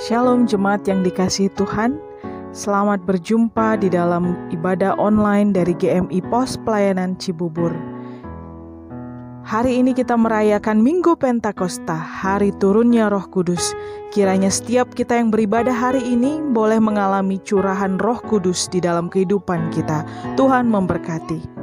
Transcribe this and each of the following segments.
Shalom jemaat yang dikasihi Tuhan, selamat berjumpa di dalam ibadah online dari GMI Pos Pelayanan Cibubur. Hari ini kita merayakan Minggu Pentakosta, hari turunnya Roh Kudus. Kiranya setiap kita yang beribadah hari ini boleh mengalami curahan Roh Kudus di dalam kehidupan kita. Tuhan memberkati.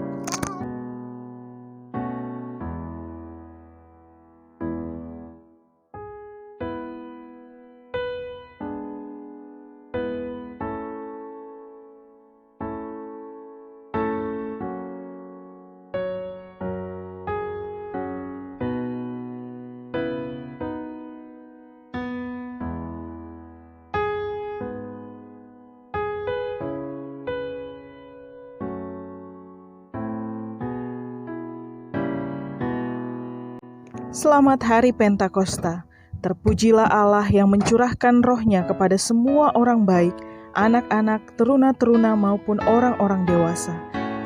Selamat Hari Pentakosta. Terpujilah Allah yang mencurahkan rohnya kepada semua orang baik, anak-anak, teruna-teruna maupun orang-orang dewasa.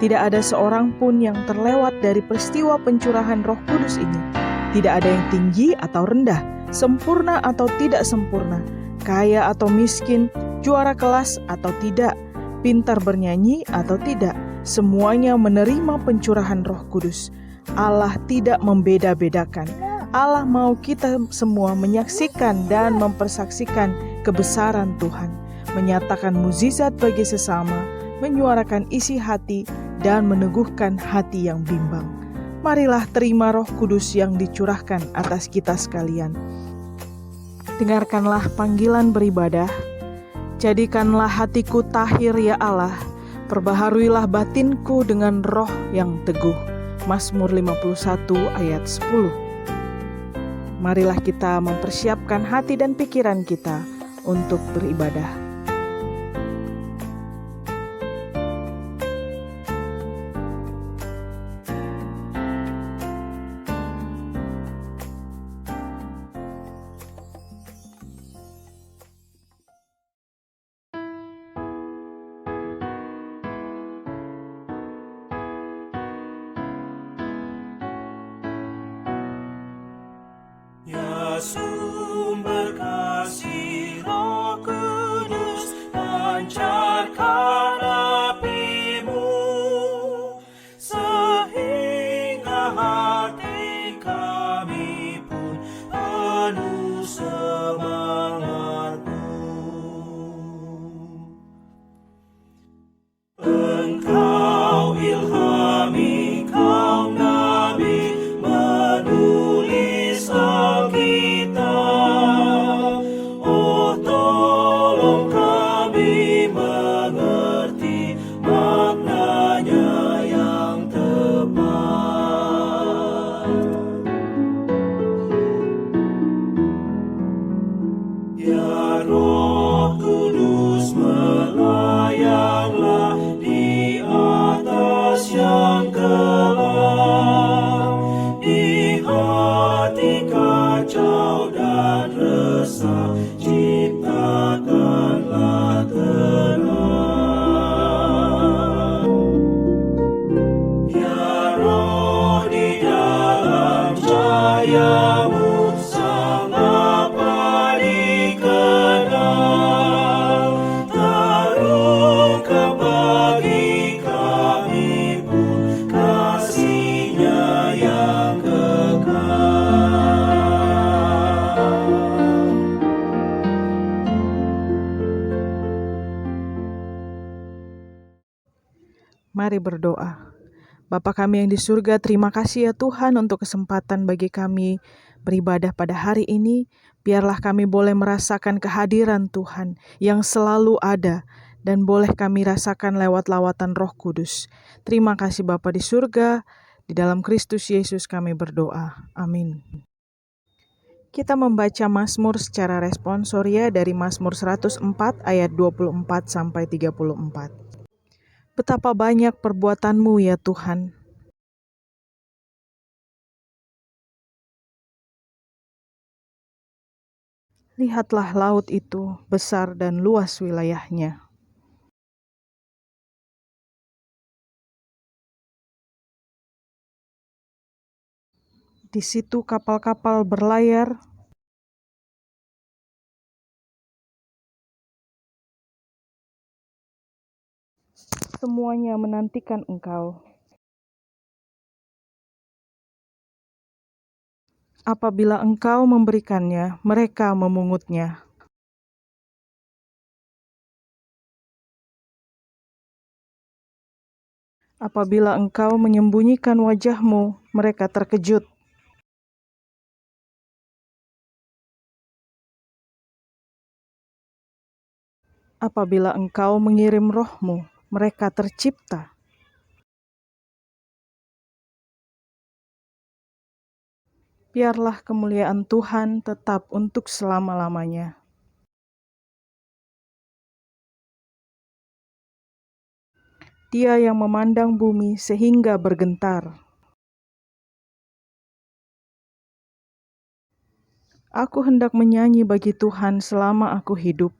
Tidak ada seorang pun yang terlewat dari peristiwa pencurahan Roh Kudus ini. Tidak ada yang tinggi atau rendah, sempurna atau tidak sempurna, kaya atau miskin, juara kelas atau tidak, pintar bernyanyi atau tidak. Semuanya menerima pencurahan Roh Kudus. Allah tidak membeda-bedakan. Allah mau kita semua menyaksikan dan mempersaksikan kebesaran Tuhan, menyatakan mukjizat bagi sesama, menyuarakan isi hati, dan meneguhkan hati yang bimbang. Marilah terima Roh Kudus yang dicurahkan atas kita sekalian. Dengarkanlah panggilan beribadah. Jadikanlah hatiku tahir ya Allah, perbaharuilah batinku dengan roh yang teguh. Mazmur 51 ayat 10. Marilah kita mempersiapkan hati dan pikiran kita untuk beribadah. Ya sumber kasih Roh Kudus, pancarkan api-Mu, sehingga hati kami pun penuh semangat-Mu. Engkau ilhami kaum nabi menulis Alkitab. Oh, tolong kami mengerti maknanya yang tepat. Ya Roh Kudus, melayanglah di atas yang gelap, di hati kacau dan resah, ciptakanlah terang. Ya Roh, di dalam cahaya-Mu Sang Bapa dikenal, terungkap bagi kami pun kasih-Nya yang kekal. Mari berdoa. Bapa kami yang di surga, terima kasih ya Tuhan untuk kesempatan bagi kami beribadah pada hari ini. Biarlah kami boleh merasakan kehadiran Tuhan yang selalu ada dan boleh kami rasakan lewat lawatan Roh Kudus. Terima kasih Bapa di surga, di dalam Kristus Yesus kami berdoa. Amin. Kita membaca Mazmur secara responsoria dari Mazmur 104 ayat 24 sampai 34. Betapa banyak perbuatan-Mu ya Tuhan. Lihatlah laut itu besar dan luas wilayahnya. Di situ kapal-kapal berlayar, semuanya menantikan Engkau. Apabila Engkau memberikannya, mereka memungutnya. Apabila Engkau menyembunyikan wajah-Mu, mereka terkejut. Apabila Engkau mengirim Roh-Mu, mereka tercipta. Biarlah kemuliaan Tuhan tetap untuk selama-lamanya. Dia yang memandang bumi sehingga bergentar. Aku hendak menyanyi bagi Tuhan selama aku hidup.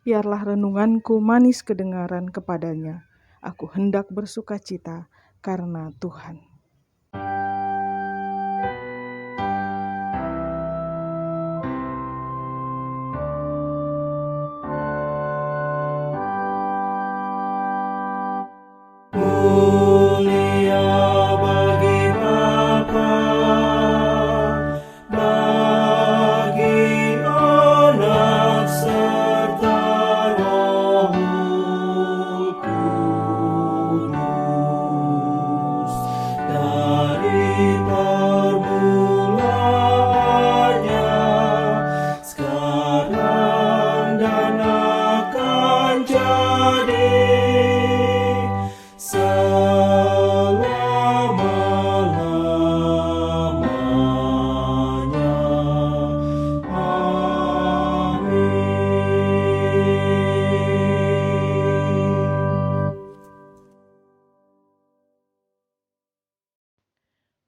Biarlah renunganku manis kedengaran kepadanya. Aku hendak bersukacita karena Tuhan. Mulia bagi Bapa, bagi Anak serta Roh Kudus, dari permulaannya, sekarang dan akan jadi selama-lamanya. Amin.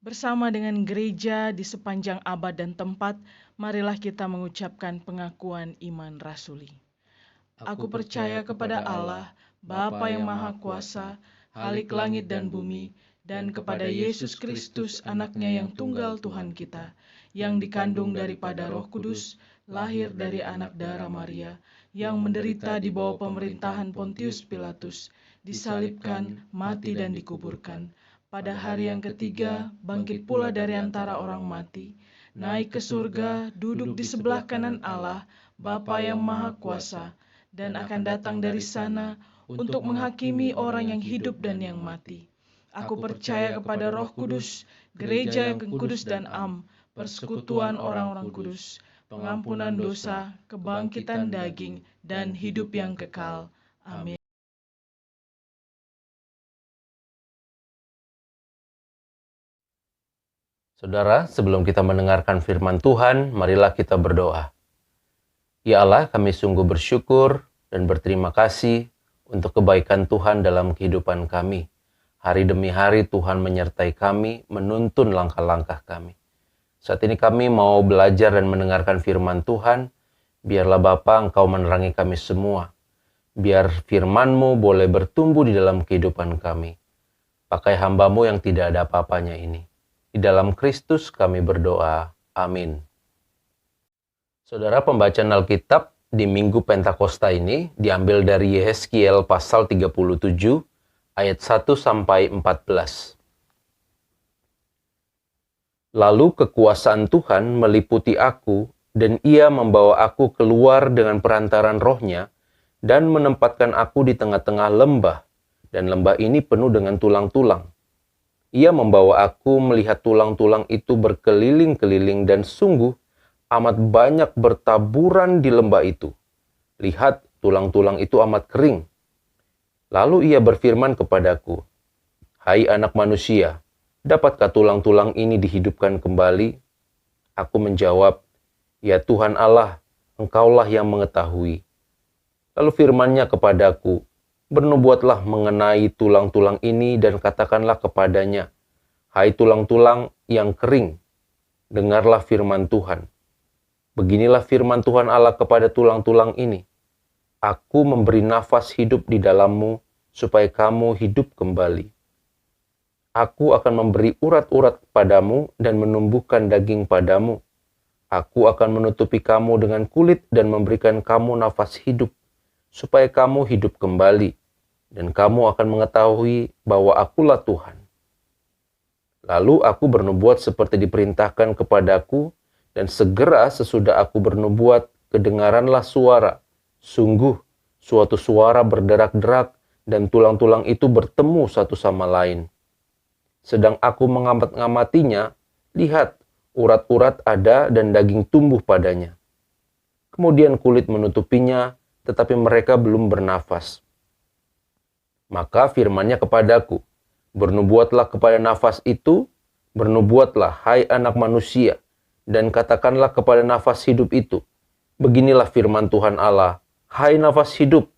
Bersama dengan gereja di sepanjang abad dan tempat, marilah kita mengucapkan pengakuan iman rasuli. Aku percaya kepada Allah, Bapa yang Maha Kuasa, Khalik langit dan bumi, dan kepada Yesus Kristus, anaknya yang tunggal Tuhan kita, yang dikandung daripada Roh Kudus, lahir dari anak darah Maria, yang menderita di bawah pemerintahan Pontius Pilatus, disalibkan, mati dan dikuburkan. Pada hari yang ketiga, bangkit pula dari antara orang mati, naik ke surga, duduk di sebelah kanan Allah, Bapa yang Maha Kuasa, dan akan datang dari sana untuk menghakimi orang yang hidup dan yang mati. Aku percaya kepada Roh Kudus, gereja yang kudus dan am, persekutuan orang-orang kudus, pengampunan dosa, kebangkitan daging, dan hidup yang kekal. Amin. Saudara, sebelum kita mendengarkan firman Tuhan, marilah kita berdoa. Ya Allah, kami sungguh bersyukur dan berterima kasih untuk kebaikan Tuhan dalam kehidupan kami. Hari demi hari Tuhan menyertai kami, menuntun langkah-langkah kami. Saat ini kami mau belajar dan mendengarkan firman Tuhan. Biarlah Bapa Engkau menerangi kami semua. Biar firman-Mu boleh bertumbuh di dalam kehidupan kami. Pakai hamba-Mu yang tidak ada apa-apanya ini. Di dalam Kristus kami berdoa. Amin. Saudara, pembacaan Alkitab di Minggu Pentakosta ini diambil dari Yehezkiel pasal 37 ayat 1 sampai 14. Lalu kekuasaan Tuhan meliputi aku dan Ia membawa aku keluar dengan perantaran Roh-Nya dan menempatkan aku di tengah-tengah lembah, dan lembah ini penuh dengan tulang-tulang. Ia membawa aku melihat tulang-tulang itu berkeliling-keliling dan sungguh amat banyak bertaburan di lembah itu. Lihat, tulang-tulang itu amat kering. Lalu ia berfirman kepadaku, "Hai anak manusia, dapatkah tulang-tulang ini dihidupkan kembali?" Aku menjawab, "Ya Tuhan Allah, Engkaulah yang mengetahui." Lalu firman-Nya kepadaku, "Bernubuatlah mengenai tulang-tulang ini dan katakanlah kepadanya, hai tulang-tulang yang kering, dengarlah firman Tuhan. Beginilah firman Tuhan Allah kepada tulang-tulang ini. Aku memberi nafas hidup di dalammu, supaya kamu hidup kembali. Aku akan memberi urat-urat padamu dan menumbuhkan daging padamu. Aku akan menutupi kamu dengan kulit dan memberikan kamu nafas hidup, supaya kamu hidup kembali, dan kamu akan mengetahui bahwa akulah Tuhan. Lalu aku bernubuat seperti diperintahkan kepadaku, dan segera sesudah aku bernubuat, kedengaranlah suara. Sungguh, suatu suara berderak-derak, dan tulang-tulang itu bertemu satu sama lain. Sedang aku mengamati-ngamatinya, lihat, urat-urat ada dan daging tumbuh padanya. Kemudian kulit menutupinya, tetapi mereka belum bernafas. Maka firman-Nya kepadaku, bernubuatlah kepada nafas itu, bernubuatlah, hai anak manusia, dan katakanlah kepada nafas hidup itu, beginilah firman Tuhan Allah, hai nafas hidup,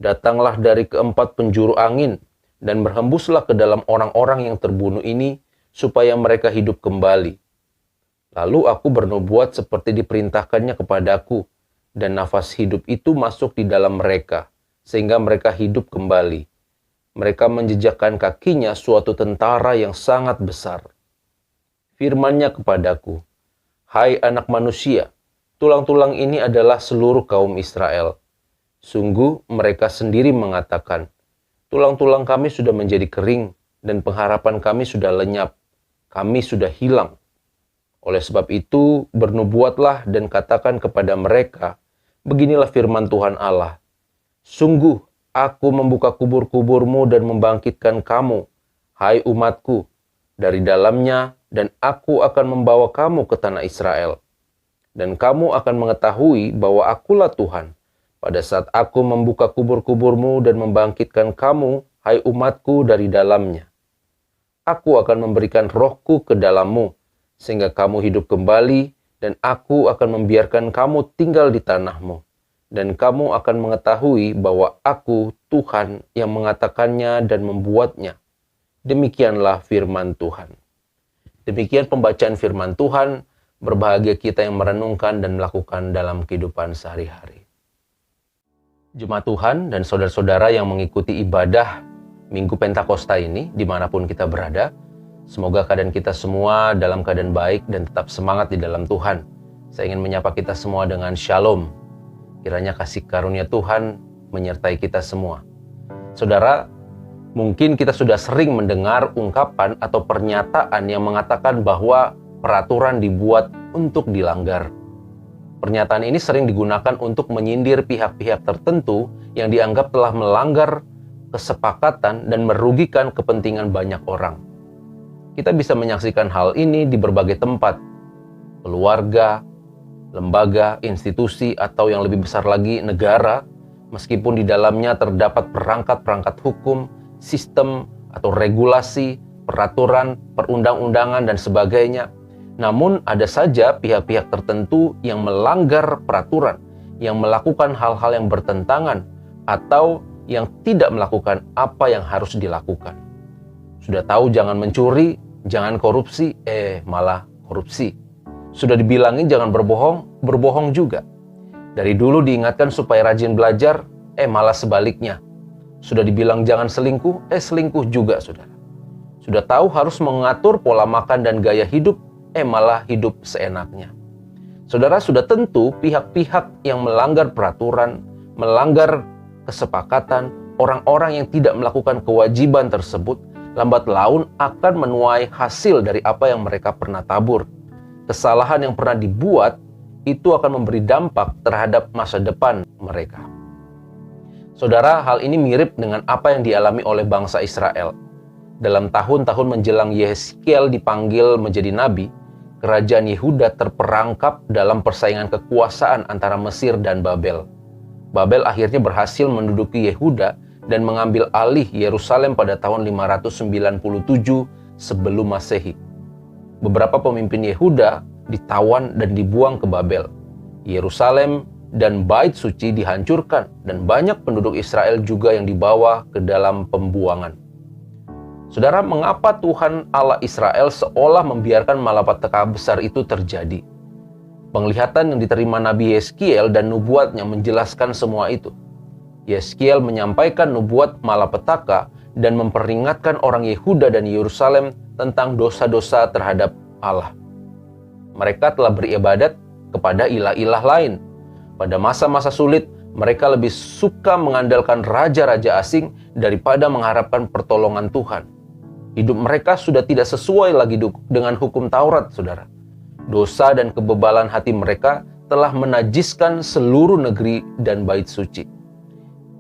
datanglah dari keempat penjuru angin, dan berhembuslah ke dalam orang-orang yang terbunuh ini, supaya mereka hidup kembali. Lalu aku bernubuat seperti diperintahkannya kepadaku, dan nafas hidup itu masuk di dalam mereka, sehingga mereka hidup kembali. Mereka menjejakkan kakinya suatu tentara yang sangat besar. Firman-Nya kepadaku, hai anak manusia, tulang-tulang ini adalah seluruh kaum Israel. Sungguh mereka sendiri mengatakan, tulang-tulang kami sudah menjadi kering, dan pengharapan kami sudah lenyap. Kami sudah hilang. Oleh sebab itu, bernubuatlah dan katakan kepada mereka, beginilah firman Tuhan Allah. Sungguh, aku membuka kubur-kuburmu dan membangkitkan kamu, hai umatku, dari dalamnya, dan aku akan membawa kamu ke tanah Israel. Dan kamu akan mengetahui bahwa akulah Tuhan, pada saat aku membuka kubur-kuburmu dan membangkitkan kamu, hai umatku, dari dalamnya. Aku akan memberikan rohku ke dalammu, sehingga kamu hidup kembali, dan aku akan membiarkan kamu tinggal di tanahmu. Dan kamu akan mengetahui bahwa aku, Tuhan, yang mengatakannya dan membuatnya. Demikianlah firman Tuhan. Demikian pembacaan firman Tuhan, berbahagia kita yang merenungkan dan melakukan dalam kehidupan sehari-hari. Jemaat Tuhan dan saudara-saudara yang mengikuti ibadah Minggu Pentakosta ini, dimanapun kita berada, semoga keadaan kita semua dalam keadaan baik dan tetap semangat di dalam Tuhan. Saya ingin menyapa kita semua dengan shalom. Kiranya kasih karunia Tuhan menyertai kita semua. Saudara, mungkin kita sudah sering mendengar ungkapan atau pernyataan yang mengatakan bahwa peraturan dibuat untuk dilanggar. Pernyataan ini sering digunakan untuk menyindir pihak-pihak tertentu yang dianggap telah melanggar kesepakatan dan merugikan kepentingan banyak orang. Kita bisa menyaksikan hal ini di berbagai tempat, keluarga, lembaga, institusi, atau yang lebih besar lagi, negara, meskipun di dalamnya terdapat perangkat-perangkat hukum, sistem, atau regulasi, peraturan, perundang-undangan, dan sebagainya. Namun ada saja pihak-pihak tertentu yang melanggar peraturan, yang melakukan hal-hal yang bertentangan, atau yang tidak melakukan apa yang harus dilakukan. Sudah tahu jangan mencuri, jangan korupsi, malah korupsi. Sudah dibilangin jangan berbohong, berbohong juga. Dari dulu diingatkan supaya rajin belajar, malah sebaliknya. Sudah dibilang jangan selingkuh, selingkuh juga, saudara. Sudah tahu harus mengatur pola makan dan gaya hidup, malah hidup seenaknya. Saudara, sudah tentu pihak-pihak yang melanggar peraturan, melanggar kesepakatan, orang-orang yang tidak melakukan kewajiban tersebut, lambat laun akan menuai hasil dari apa yang mereka pernah tabur. Kesalahan yang pernah dibuat, itu akan memberi dampak terhadap masa depan mereka. Saudara, hal ini mirip dengan apa yang dialami oleh bangsa Israel. Dalam tahun-tahun menjelang Yeskiel dipanggil menjadi nabi, kerajaan Yehuda terperangkap dalam persaingan kekuasaan antara Mesir dan Babel. Babel akhirnya berhasil menduduki Yehuda dan mengambil alih Yerusalem pada tahun 597 sebelum Masehi. Beberapa pemimpin Yehuda ditawan dan dibuang ke Babel. Yerusalem dan Bait Suci dihancurkan dan banyak penduduk Israel juga yang dibawa ke dalam pembuangan. Saudara, mengapa Tuhan Allah Israel seolah membiarkan malapetaka besar itu terjadi? Penglihatan yang diterima Nabi Yeskiel dan nubuatnya menjelaskan semua itu. Yeskiel menyampaikan nubuat malapetaka dan memperingatkan orang Yehuda dan Yerusalem tentang dosa-dosa terhadap Allah. Mereka telah beribadat kepada ilah-ilah lain. Pada masa-masa sulit, mereka lebih suka mengandalkan raja-raja asing daripada mengharapkan pertolongan Tuhan. Hidup mereka sudah tidak sesuai lagi dengan hukum Taurat, saudara. Dosa dan kebebalan hati mereka telah menajiskan seluruh negeri dan bait suci.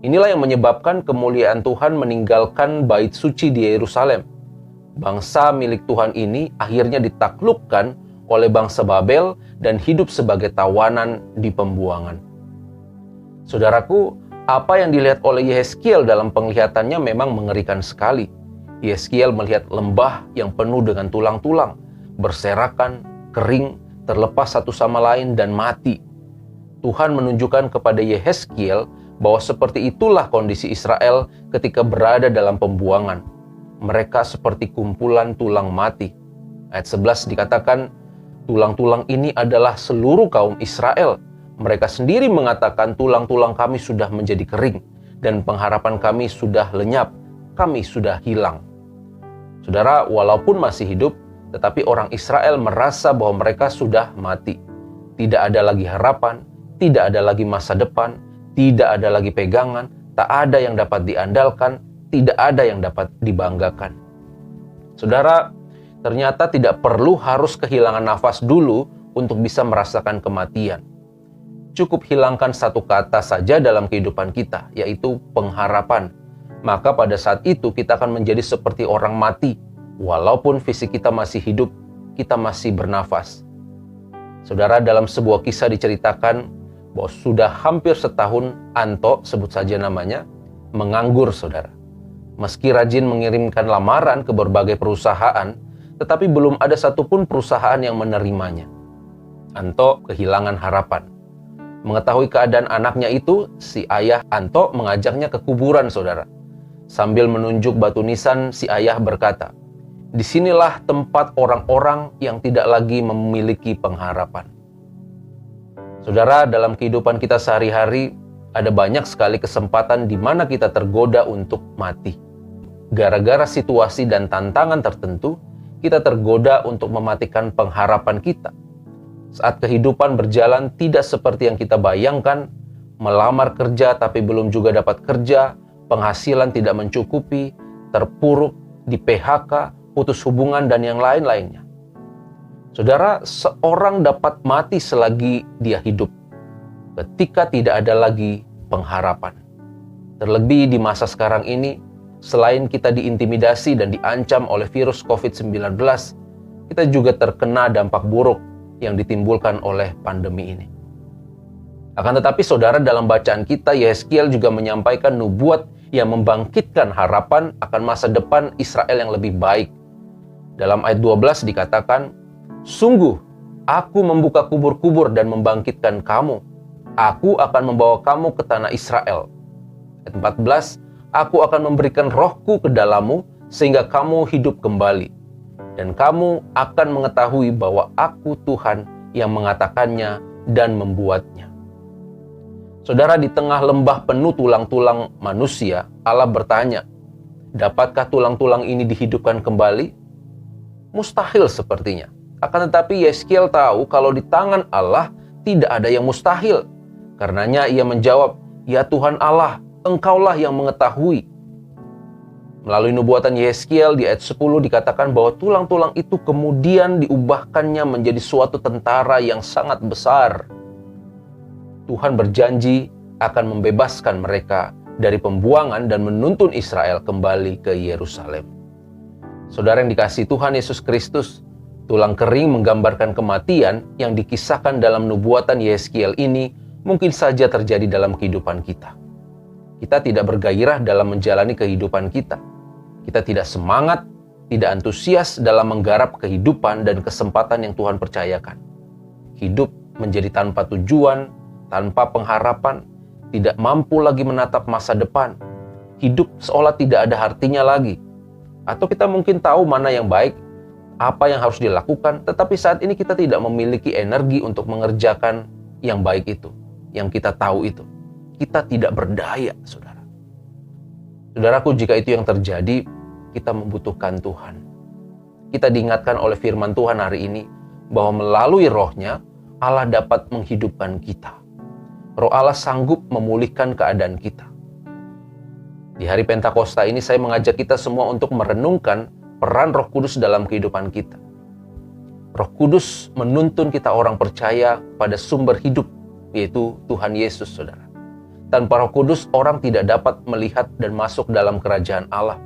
Inilah yang menyebabkan kemuliaan Tuhan meninggalkan bait suci di Yerusalem. Bangsa milik Tuhan ini akhirnya ditaklukkan oleh bangsa Babel dan hidup sebagai tawanan di pembuangan. Saudaraku, apa yang dilihat oleh Yehezkiel dalam penglihatannya memang mengerikan sekali. Yehezkiel melihat lembah yang penuh dengan tulang-tulang, berserakan, kering, terlepas satu sama lain dan mati. Tuhan menunjukkan kepada Yehezkiel bahwa seperti itulah kondisi Israel ketika berada dalam pembuangan. Mereka seperti kumpulan tulang mati. Ayat 11 dikatakan, tulang-tulang ini adalah seluruh kaum Israel. Mereka sendiri mengatakan tulang-tulang kami sudah menjadi kering dan pengharapan kami sudah lenyap, kami sudah hilang. Saudara, walaupun masih hidup, tetapi orang Israel merasa bahwa mereka sudah mati. Tidak ada lagi harapan, tidak ada lagi masa depan, tidak ada lagi pegangan, tak ada yang dapat diandalkan, tidak ada yang dapat dibanggakan. Saudara, ternyata tidak perlu harus kehilangan nafas dulu untuk bisa merasakan kematian. Cukup hilangkan satu kata saja dalam kehidupan kita, yaitu pengharapan. Maka pada saat itu kita akan menjadi seperti orang mati. Walaupun fisik kita masih hidup, kita masih bernafas. Saudara, dalam sebuah kisah diceritakan bahwa sudah hampir setahun Anto, sebut saja namanya, menganggur, saudara. Meski rajin mengirimkan lamaran ke berbagai perusahaan, tetapi belum ada satupun perusahaan yang menerimanya. Anto kehilangan harapan. Mengetahui keadaan anaknya itu, si ayah Anto mengajaknya ke kuburan, saudara. Sambil menunjuk batu nisan, si ayah berkata, "Disinilah tempat orang-orang yang tidak lagi memiliki pengharapan." Saudara, dalam kehidupan kita sehari-hari, ada banyak sekali kesempatan di mana kita tergoda untuk mati. Gara-gara situasi dan tantangan tertentu, kita tergoda untuk mematikan pengharapan kita. Saat kehidupan berjalan tidak seperti yang kita bayangkan, melamar kerja tapi belum juga dapat kerja, penghasilan tidak mencukupi, terpuruk, di PHK, putus hubungan, dan yang lain-lainnya. Saudara, seorang dapat mati selagi dia hidup, ketika tidak ada lagi pengharapan. Terlebih di masa sekarang ini, selain kita diintimidasi dan diancam oleh virus COVID-19, kita juga terkena dampak buruk yang ditimbulkan oleh pandemi ini. Akan tetapi saudara, dalam bacaan kita, Yehezkiel juga menyampaikan nubuat yang membangkitkan harapan akan masa depan Israel yang lebih baik. Dalam ayat 12 dikatakan, "Sungguh, aku membuka kubur-kubur dan membangkitkan kamu. Aku akan membawa kamu ke tanah Israel." Ayat 14, "Aku akan memberikan rohku ke dalammu, sehingga kamu hidup kembali. Dan kamu akan mengetahui bahwa aku Tuhan yang mengatakannya dan membuatnya." Saudara, di tengah lembah penuh tulang-tulang manusia, Allah bertanya, dapatkah tulang-tulang ini dihidupkan kembali? Mustahil sepertinya. Akan tetapi Yehezkiel tahu kalau di tangan Allah tidak ada yang mustahil. Karenanya ia menjawab, "Ya Tuhan Allah, Engkaulah yang mengetahui." Melalui nubuatan Yehezkiel di ayat 10 dikatakan bahwa tulang-tulang itu kemudian diubahkannya menjadi suatu tentara yang sangat besar. Tuhan berjanji akan membebaskan mereka dari pembuangan dan menuntun Israel kembali ke Yerusalem. Saudara yang dikasihi Tuhan Yesus Kristus, tulang kering menggambarkan kematian yang dikisahkan dalam nubuatan Yehezkiel ini mungkin saja terjadi dalam kehidupan kita. Kita tidak bergairah dalam menjalani kehidupan kita. Kita tidak semangat, tidak antusias dalam menggarap kehidupan dan kesempatan yang Tuhan percayakan. Hidup menjadi tanpa tujuan, tanpa pengharapan, tidak mampu lagi menatap masa depan. Hidup seolah tidak ada artinya lagi. Atau kita mungkin tahu mana yang baik, apa yang harus dilakukan, tetapi saat ini kita tidak memiliki energi untuk mengerjakan yang baik itu, yang kita tahu itu. Kita tidak berdaya, saudara. Saudaraku, jika itu yang terjadi, kita membutuhkan Tuhan. Kita diingatkan oleh firman Tuhan hari ini, bahwa melalui rohnya, Allah dapat menghidupkan kita. Roh Allah sanggup memulihkan keadaan kita. Di hari Pentakosta ini saya mengajak kita semua untuk merenungkan peran Roh Kudus dalam kehidupan kita. Roh Kudus menuntun kita orang percaya pada sumber hidup, yaitu Tuhan Yesus, saudara. Tanpa Roh Kudus, orang tidak dapat melihat dan masuk dalam kerajaan Allah.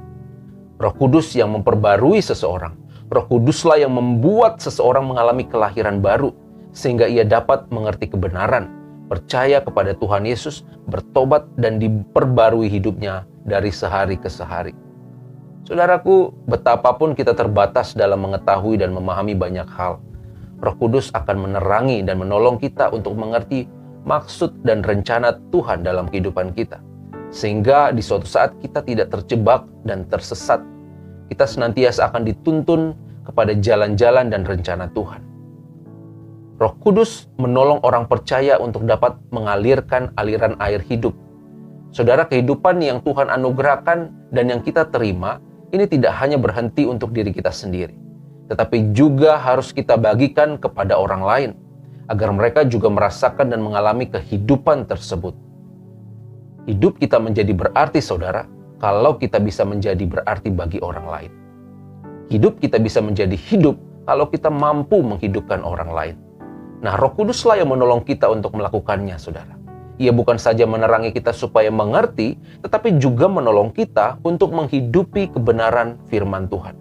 Roh Kudus yang memperbarui seseorang. Roh Kuduslah yang membuat seseorang mengalami kelahiran baru, sehingga ia dapat mengerti kebenaran, percaya kepada Tuhan Yesus, bertobat dan diperbarui hidupnya dari sehari ke sehari. Saudaraku, betapapun kita terbatas dalam mengetahui dan memahami banyak hal, Roh Kudus akan menerangi dan menolong kita untuk mengerti maksud dan rencana Tuhan dalam kehidupan kita. Sehingga di suatu saat kita tidak terjebak dan tersesat. Kita senantiasa akan dituntun kepada jalan-jalan dan rencana Tuhan. Roh Kudus menolong orang percaya untuk dapat mengalirkan aliran air hidup. Saudara, kehidupan yang Tuhan anugerahkan dan yang kita terima, ini tidak hanya berhenti untuk diri kita sendiri, tetapi juga harus kita bagikan kepada orang lain, agar mereka juga merasakan dan mengalami kehidupan tersebut. Hidup kita menjadi berarti, saudara, kalau kita bisa menjadi berarti bagi orang lain. Hidup kita bisa menjadi hidup kalau kita mampu menghidupkan orang lain. Nah, Roh Kuduslah yang menolong kita untuk melakukannya, saudara. Ia bukan saja menerangi kita supaya mengerti, tetapi juga menolong kita untuk menghidupi kebenaran firman Tuhan.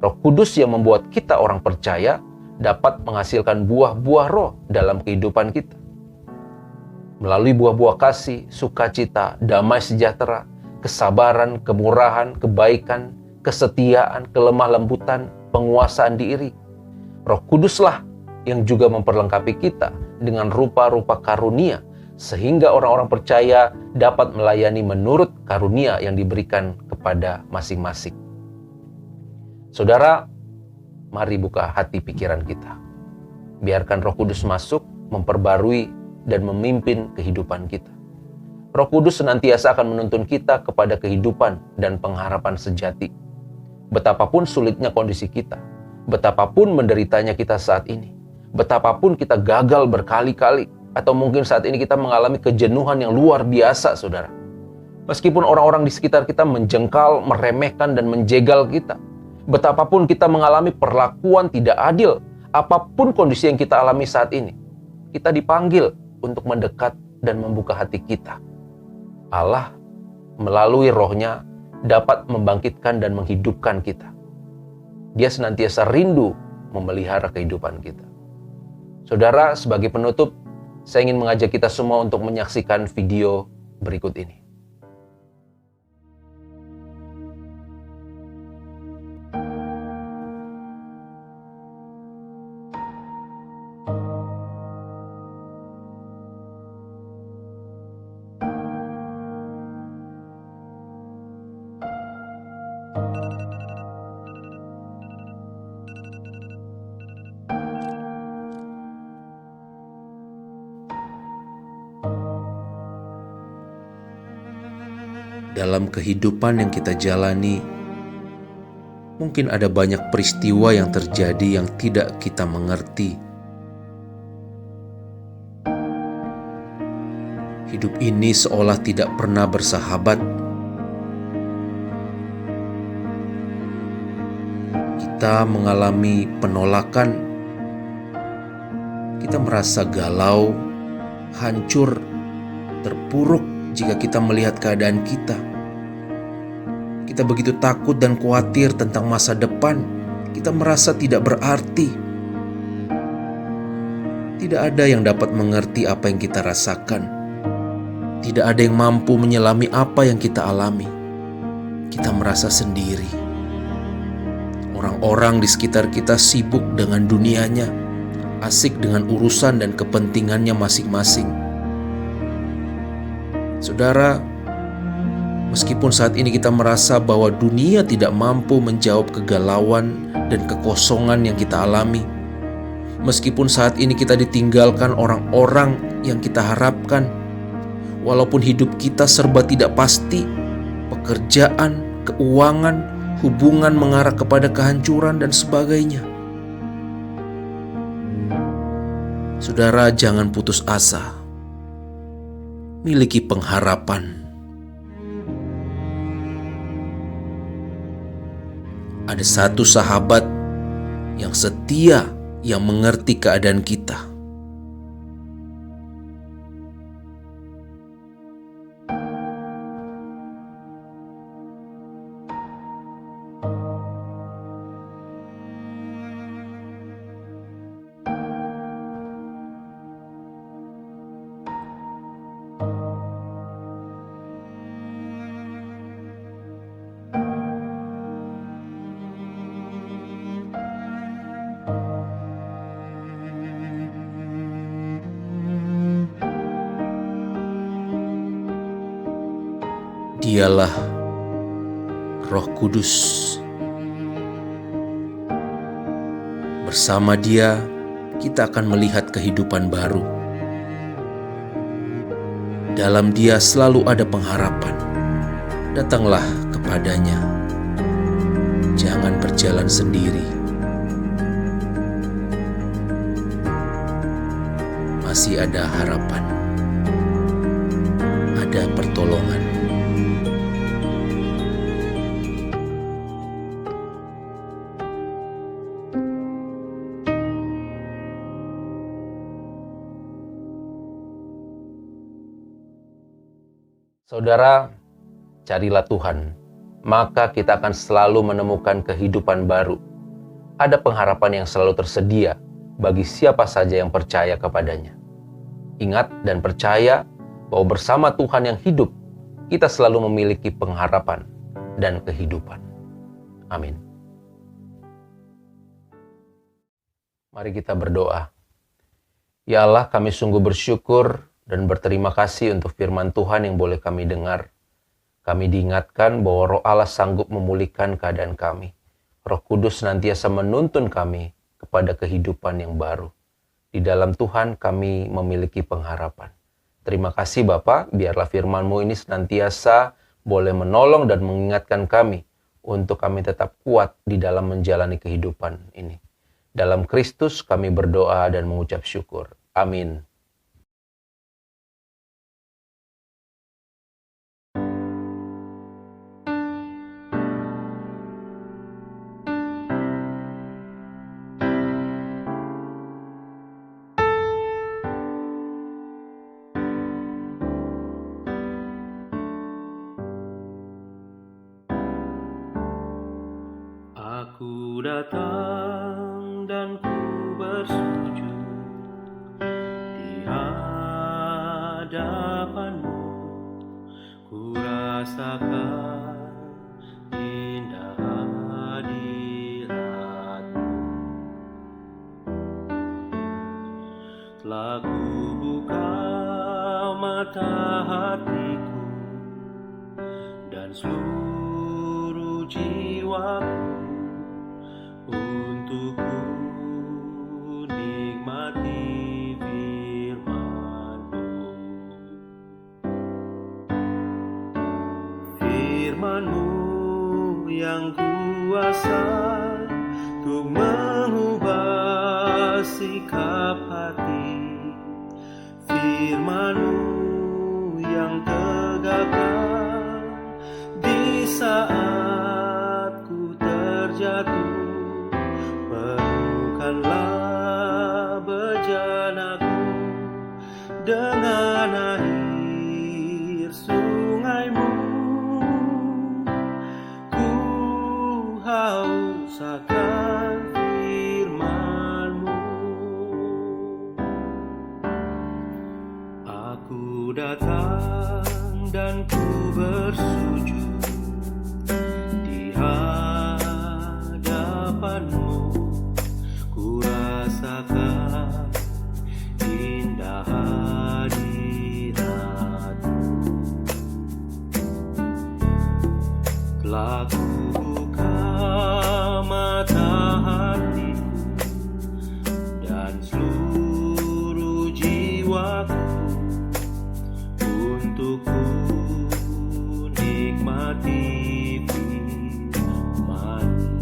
Roh Kudus yang membuat kita orang percaya dapat menghasilkan buah-buah roh dalam kehidupan kita. Melalui buah-buah kasih, sukacita, damai sejahtera, kesabaran, kemurahan, kebaikan, kesetiaan, kelemah lembutan, penguasaan diri. Roh Kuduslah yang juga memperlengkapi kita dengan rupa-rupa karunia, sehingga orang-orang percaya dapat melayani menurut karunia yang diberikan kepada masing-masing. Saudara, mari buka hati pikiran kita. Biarkan Roh Kudus masuk, memperbarui, dan memimpin kehidupan kita. Roh Kudus senantiasa akan menuntun kita kepada kehidupan dan pengharapan sejati. Betapapun sulitnya kondisi kita, betapapun menderitanya kita saat ini, betapapun kita gagal berkali-kali, atau mungkin saat ini kita mengalami kejenuhan yang luar biasa, saudara. Meskipun orang-orang di sekitar kita menjengkal, meremehkan, dan menjegal kita, betapapun kita mengalami perlakuan tidak adil, apapun kondisi yang kita alami saat ini, kita dipanggil untuk mendekat dan membuka hati kita. Allah melalui Roh-Nya dapat membangkitkan dan menghidupkan kita. Dia senantiasa rindu memelihara kehidupan kita. Saudara, sebagai penutup, saya ingin mengajak kita semua untuk menyaksikan video berikut ini. Dalam kehidupan yang kita jalani, mungkin ada banyak peristiwa yang terjadi yang tidak kita mengerti. Hidup ini seolah tidak pernah bersahabat. Kita mengalami penolakan. Kita merasa galau, hancur, terpuruk jika kita melihat keadaan kita. Kita begitu takut dan khawatir tentang masa depan. Kita merasa tidak berarti. Tidak ada yang dapat mengerti apa yang kita rasakan. Tidak ada yang mampu menyelami apa yang kita alami. Kita merasa sendiri. Orang-orang di sekitar kita sibuk dengan dunianya, asik dengan urusan dan kepentingannya masing-masing. Saudara, meskipun saat ini kita merasa bahwa dunia tidak mampu menjawab kegalauan dan kekosongan yang kita alami, meskipun saat ini kita ditinggalkan orang-orang yang kita harapkan, walaupun hidup kita serba tidak pasti, pekerjaan, keuangan, hubungan mengarah kepada kehancuran dan sebagainya. Saudara, jangan putus asa. Miliki pengharapan. Ada satu sahabat yang setia, yang mengerti keadaan kita. Dialah Roh Kudus. Bersama Dia, kita akan melihat kehidupan baru. Dalam Dia selalu ada pengharapan. Datanglah kepadanya. Jangan berjalan sendiri. Masih ada harapan. Ada pertolongan. Saudara, carilah Tuhan, maka kita akan selalu menemukan kehidupan baru. Ada pengharapan yang selalu tersedia bagi siapa saja yang percaya kepadanya. Ingat dan percaya bahwa bersama Tuhan yang hidup, kita selalu memiliki pengharapan dan kehidupan. Amin. Mari kita berdoa. Ya Allah, kami sungguh bersyukur dan berterima kasih untuk firman Tuhan yang boleh kami dengar. Kami diingatkan bahwa Roh Allah sanggup memulihkan keadaan kami. Roh Kudus senantiasa menuntun kami kepada kehidupan yang baru. Di dalam Tuhan kami memiliki pengharapan. Terima kasih Bapa, biarlah firman-Mu ini senantiasa boleh menolong dan mengingatkan kami untuk kami tetap kuat di dalam menjalani kehidupan ini. Dalam Kristus kami berdoa dan mengucap syukur. Amin. Aku datang dan ku bersujud di hadapan-Mu. Ku rasakan indah hadirat-Mu. Telah ku buka mata hatiku dan seluruh jiwaku untuk ku nikmati firman-Mu. Firman-Mu yang kuasa untuk mengubah sikap hati. Firman-Mu yang tegakkan di saat ku terjatuh. Penuhkanlah bejanaku dengan air sungai-Mu. Ku haus akan firman-Mu. Aku datang dan ku bersujud di hadapan-Mu. Ku rasakan indah hadirat-Mu. Telah ku buka mata hatiku dan seluruh jiwaku untuk ku nikmati firman-Mu.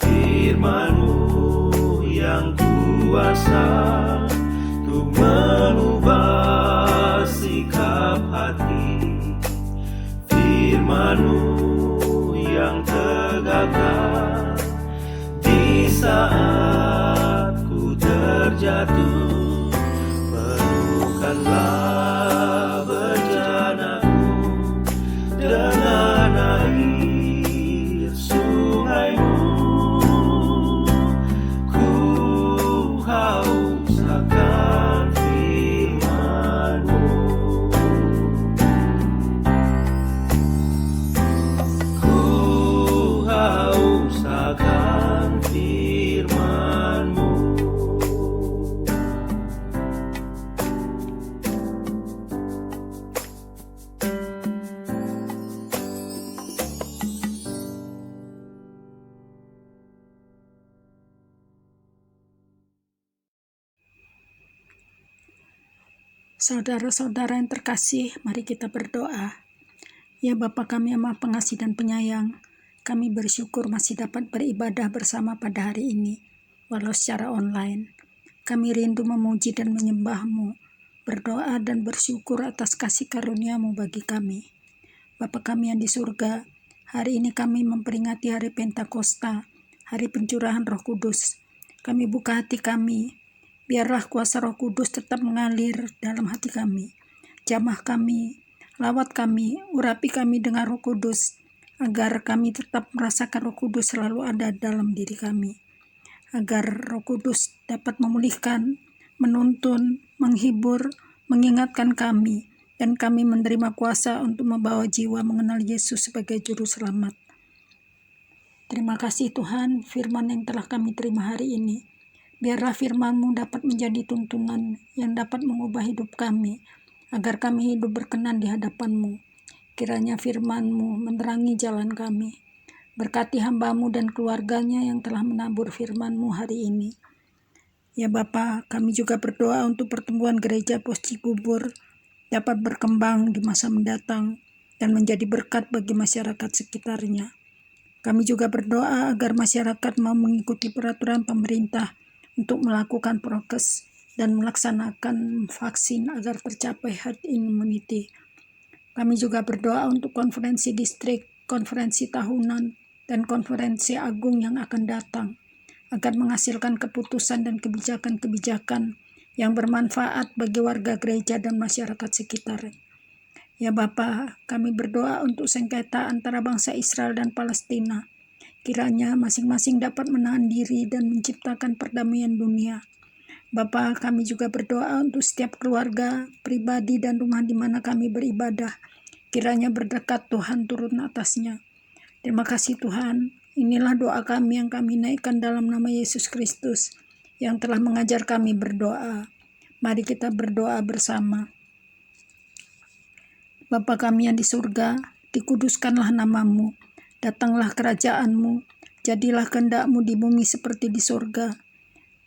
Firman-Mu firman-Mu yang tegakkan di saat ku terjatuh. Penuhkanlah bejanaku dengan air sungai-Mu. Ku haus akan firman-Mu. Ku haus akan firman-Mu. Saudara-saudara yang terkasih, mari kita berdoa. Ya Bapa kami yang Maha Pengasih dan Penyayang, kami bersyukur masih dapat beribadah bersama pada hari ini, walau secara online. Kami rindu memuji dan menyembah-Mu, berdoa dan bersyukur atas kasih karunia-Mu bagi kami. Bapa kami yang di surga, hari ini kami memperingati hari Pentakosta, hari pencurahan Roh Kudus. Kami buka hati kami, biarlah kuasa Roh Kudus tetap mengalir dalam hati kami. Jamah kami, lawat kami, urapi kami dengan Roh Kudus, agar kami tetap merasakan Roh Kudus selalu ada dalam diri kami. Agar Roh Kudus dapat memulihkan, menuntun, menghibur, mengingatkan kami, dan kami menerima kuasa untuk membawa jiwa mengenal Yesus sebagai Juru Selamat. Terima kasih Tuhan, firman yang telah kami terima hari ini. Biarlah firman-Mu dapat menjadi tuntunan yang dapat mengubah hidup kami, agar kami hidup berkenan di hadapan-Mu. Kiranya firman-Mu menerangi jalan kami. Berkati hamba-Mu dan keluarganya yang telah menabur firman-Mu hari ini. Ya Bapa, kami juga berdoa untuk pertumbuhan gereja Pos Cibubur dapat berkembang di masa mendatang dan menjadi berkat bagi masyarakat sekitarnya. Kami juga berdoa agar masyarakat mau mengikuti peraturan pemerintah untuk melakukan prokes dan melaksanakan vaksin agar tercapai herd immunity. Kami juga berdoa untuk konferensi distrik, konferensi tahunan, dan konferensi agung yang akan datang, agar menghasilkan keputusan dan kebijakan-kebijakan yang bermanfaat bagi warga gereja dan masyarakat sekitar. Ya Bapa, kami berdoa untuk sengketa antara bangsa Israel dan Palestina. Kiranya masing-masing dapat menahan diri dan menciptakan perdamaian dunia. Bapa, kami juga berdoa untuk setiap keluarga, pribadi, dan rumah di mana kami beribadah. Kiranya berdekat Tuhan turun atasnya. Terima kasih Tuhan. Inilah doa kami yang kami naikkan dalam nama Yesus Kristus yang telah mengajar kami berdoa. Mari kita berdoa bersama. Bapa kami yang di surga, dikuduskanlah nama-Mu. Datanglah kerajaan-Mu, jadilah kehendak-Mu di bumi seperti di surga.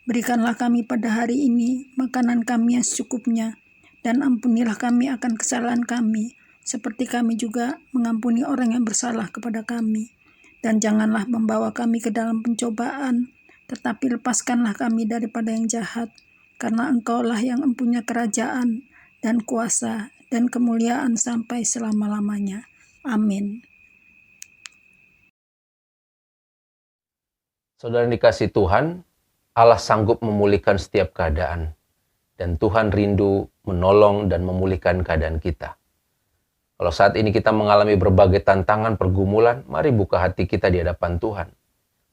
Berikanlah kami pada hari ini makanan kami yang secukupnya, dan ampunilah kami akan kesalahan kami, seperti kami juga mengampuni orang yang bersalah kepada kami. Dan janganlah membawa kami ke dalam pencobaan, tetapi lepaskanlah kami daripada yang jahat, karena Engkau-lah yang mempunyai kerajaan dan kuasa dan kemuliaan sampai selama-lamanya. Amin. Saudara yang dikasih Tuhan, Allah sanggup memulihkan setiap keadaan. Dan Tuhan rindu menolong dan memulihkan keadaan kita. Kalau saat ini kita mengalami berbagai tantangan, pergumulan, mari buka hati kita di hadapan Tuhan.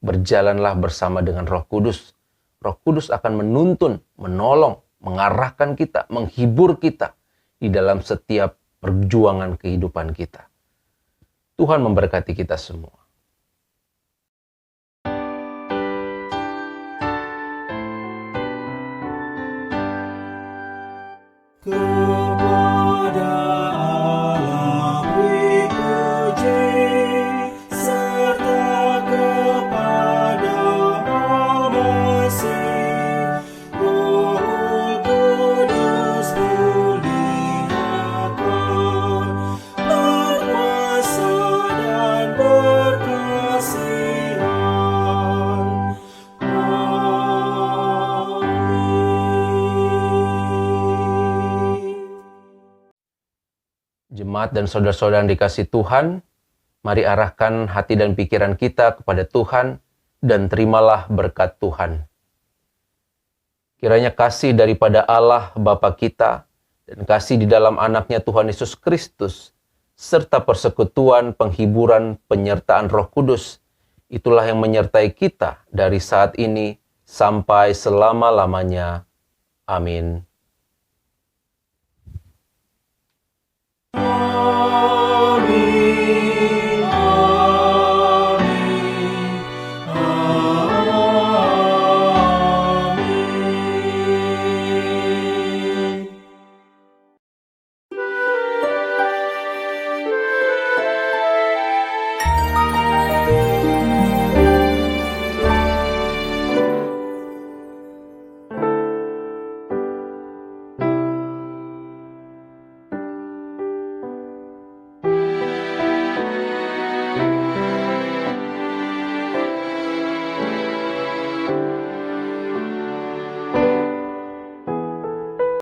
Berjalanlah bersama dengan Roh Kudus. Roh Kudus akan menuntun, menolong, mengarahkan kita, menghibur kita di dalam setiap perjuangan kehidupan kita. Tuhan memberkati kita semua. Kepada Allah beri puji, serta kepada Al-Masih, Roh Kudus muliakan, berkuasa dan berkasihan. Jemaat dan saudara-saudara yang dikasih Tuhan, Mari arahkan hati dan pikiran kita kepada Tuhan dan terimalah berkat Tuhan. Kiranya kasih daripada Allah Bapa kita dan kasih di dalam anaknya Tuhan Yesus Kristus, serta persekutuan, penghiburan, penyertaan Roh Kudus, itulah yang menyertai kita dari saat ini sampai selama-lamanya. Amin.